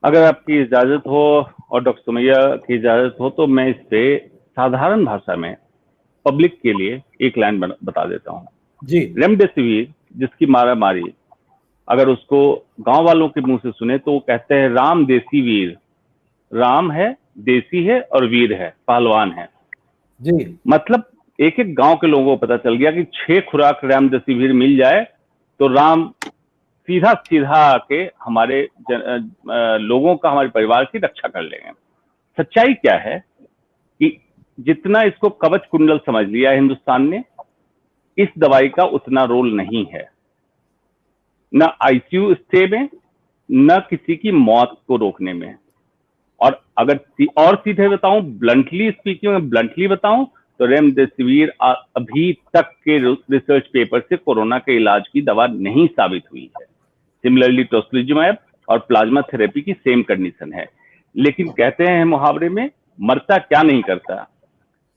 अगर आपकी इजाजत हो और डॉक्टर सुमैया की इजाजत हो तो मैं इस पे साधारण भाषा में पब्लिक के लिए एक लाइन बता देता हूँ। जी। रेमडेसिविर जिसकी मारा मारी, अगर उसको गांव वालों के मुंह से सुने तो वो कहते हैं राम देसी वीर। राम है, देसी है और वीर है, पहलवान है। जी। मतलब एक एक गांव के लोगों को पता चल गया कि 6 खुराक रेमडेसिविर मिल जाए तो राम सीधा सीधा आके हमारे लोगों का, हमारे परिवार की रक्षा कर लेंगे। सच्चाई क्या है कि जितना इसको कवच कुंडल समझ लिया हिंदुस्तान ने, इस दवाई का उतना रोल नहीं है, न आईसीयू स्टे में, न किसी की मौत को रोकने में। और अगर और सीधे बताऊं, ब्लंटली स्पीकिंग, ब्लंटली बताऊं तो रेमडेसिविर अभी तक के रिसर्च पेपर से कोरोना के इलाज की दवा नहीं साबित हुई है। सिमिलरली टोस्लिजुमैब और प्लाज्मा थेरेपी की सेम कंडीशन है। लेकिन कहते हैं मुहावरे में, मरता क्या नहीं करता।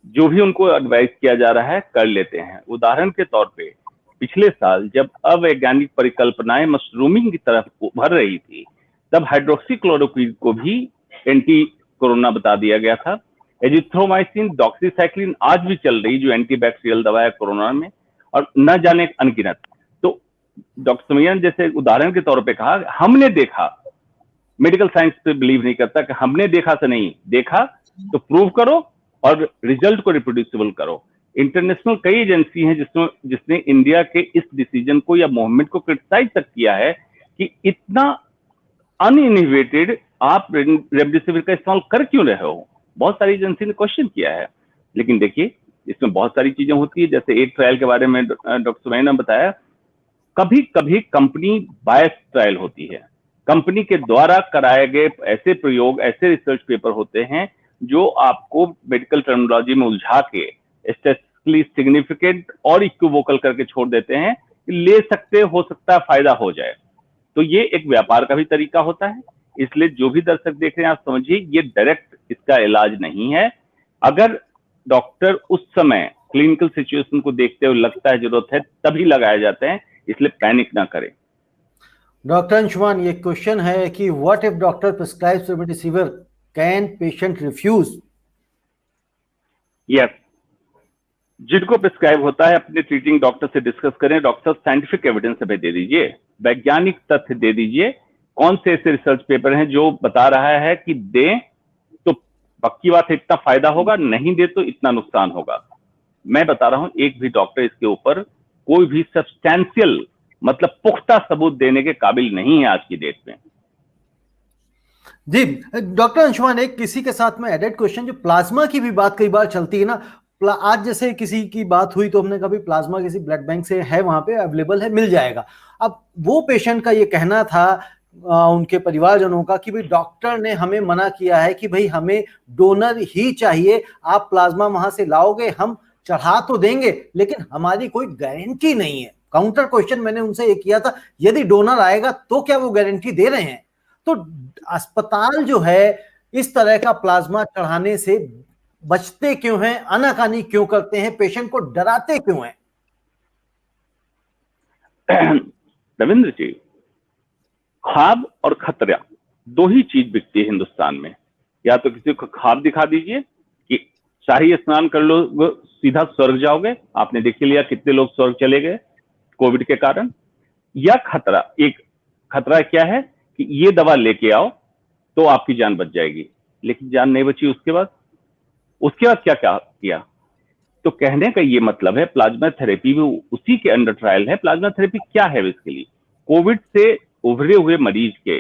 जो भी उनको एडवाइस किया जा रहा है कर लेते हैं। उदाहरण के तौर पे पिछले साल जब अवैज्ञानिक परिकल्पनाएं मशरूमिंग की तरफ उभर रही थी, तब हाइड्रोक्सीक्लोरोक्विन को भी एंटी कोरोना बता दिया गया था। एजिथ्रोमाइसिन, डॉक्सीसाइक्लिन आज भी चल रही जो एंटीबैक्टीरियल दवा है कोरोना में, और न जाने अनगिनत। तो डॉक्टर सुमैया ने जैसे उदाहरण के तौर पे कहा, हमने देखा, मेडिकल साइंस पे बिलीव नहीं करता कि हमने देखा से नहीं, देखा तो प्रूव करो और रिजल्ट को रिप्रोड्यूसिबल करो। इंटरनेशनल कई एजेंसी हैं जिसने इंडिया के इस डिसीजन को या मूवमेंट को क्रिटिसाइज तक किया है कि इतना अनइनोवेटेड आप रेमडेसिविर का इस्तेमाल कर क्यों रहे हो। बहुत सारी एजेंसी ने क्वेश्चन किया है। लेकिन देखिए, इसमें बहुत सारी चीजें होती है। जैसे एक ट्रायल के बारे में डॉक्टर सुमैया ने बताया, कभी कभी कंपनी बायस ट्रायल होती है। कंपनी के द्वारा कराए गए ऐसे प्रयोग, ऐसे रिसर्च पेपर होते हैं जो आपको मेडिकल टर्मिनोलॉजी में उलझा के स्टैटिस्टिकली सिग्निफिकेंट और इक्विवोकल करके छोड़ देते हैं। ले सकते, हो सकता है फायदा हो जाए। तो ये एक व्यापार का भी तरीका होता है। इसलिए जो भी दर्शक देख रहे हैं, आप समझिए ये डायरेक्ट इसका इलाज नहीं है। अगर डॉक्टर उस समय क्लिनिकल सिचुएशन को देखते हुए लगता है जरूरत है, तभी लगाए जाते हैं। इसलिए पैनिक ना करें। डॉक्टर अंशुमान, ये क्वेश्चन है कि what if doctor prescribes remdesivir, can patient refuse? Yes, जिनको प्रिस्क्राइब होता है अपने ट्रीटिंग डॉक्टर से डिस्कस करें। डॉक्टर साइंटिफिक एविडेंस हमें दे दीजिए, वैज्ञानिक तथ्य दे दीजिए। कौन से ऐसे रिसर्च पेपर हैं जो बता रहा है कि दें तो पक्की बात है इतना फायदा होगा, नहीं दे तो इतना नुकसान होगा। मैं बता रहा हूं, एक भी डॉक्टर इसके ऊपर कोई भी सब्सटैंशियल, मतलब पुख्ता सबूत देने के काबिल नहीं है आज की डेट में। जी डॉक्टर अंशुमान, एक किसी के साथ में एडेड क्वेश्चन, जो प्लाज्मा की भी बात कई बार चलती है ना, आज जैसे किसी की बात हुई तो हमने कभी प्लाज्मा किसी ब्लड बैंक से है, वहां पे अवेलेबल है, मिल जाएगा। अब वो पेशेंट का ये कहना था उनके परिवारजनों का कि भाई डॉक्टर ने हमें मना किया है कि भाई हमें डोनर ही चाहिए, आप प्लाज्मा वहां से लाओगे, हम चढ़ा तो देंगे लेकिन हमारी कोई गारंटी नहीं है। काउंटर क्वेश्चन मैंने उनसे ये किया था, यदि डोनर आएगा तो क्या वो गारंटी दे रहे हैं? तो अस्पताल जो है इस तरह का प्लाज्मा चढ़ाने से बचते क्यों हैं, आनाकानी क्यों करते हैं, पेशेंट को डराते क्यों हैं? रविंद्र जी, ख्वाब और खतरा दो ही चीज बिकती है हिंदुस्तान में। या तो किसी को ख्वाब दिखा दीजिए कि शाही स्नान कर लो, सीधा स्वर्ग जाओगे। आपने देख लिया कितने लोग स्वर्ग चले गए कोविड के कारण। या खतरा, एक खतरा क्या है कि ये दवा लेके आओ तो आपकी जान बच जाएगी। लेकिन जान नहीं बची, उसके बाद क्या क्या किया। तो कहने का ये मतलब है, प्लाज्मा थेरेपी भी उसी के अंडर ट्रायल है। प्लाज्मा थेरेपी क्या है बेसिकली, कोविड से उभरे हुए मरीज के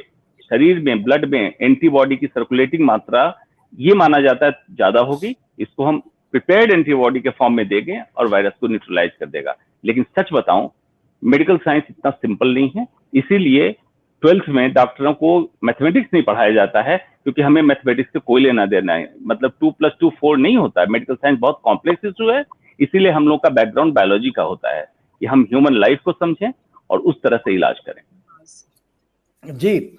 शरीर में, ब्लड में एंटीबॉडी की सर्कुलेटिंग मात्रा ये माना जाता है ज्यादा होगी, इसको हम प्रिपेयर्ड एंटीबॉडी के फॉर्म में देंगे और वायरस को न्यूट्रलाइज कर देगा। लेकिन सच बताऊं, मेडिकल साइंस इतना सिंपल नहीं है। इसीलिए 12th में डॉक्टरों को मैथमेटिक्स नहीं पढ़ाया जाता है, क्योंकि हमें मैथमेटिक्स से कोई लेना देना है। मतलब 2+2 4 नहीं होता है। मेडिकल साइंस बहुत कॉम्प्लेक्स इशू है। इसीलिए हम लोग का बैकग्राउंड बायोलॉजी का होता है कि हम ह्यूमन लाइफ को समझें और उस तरह से इलाज करें। जी।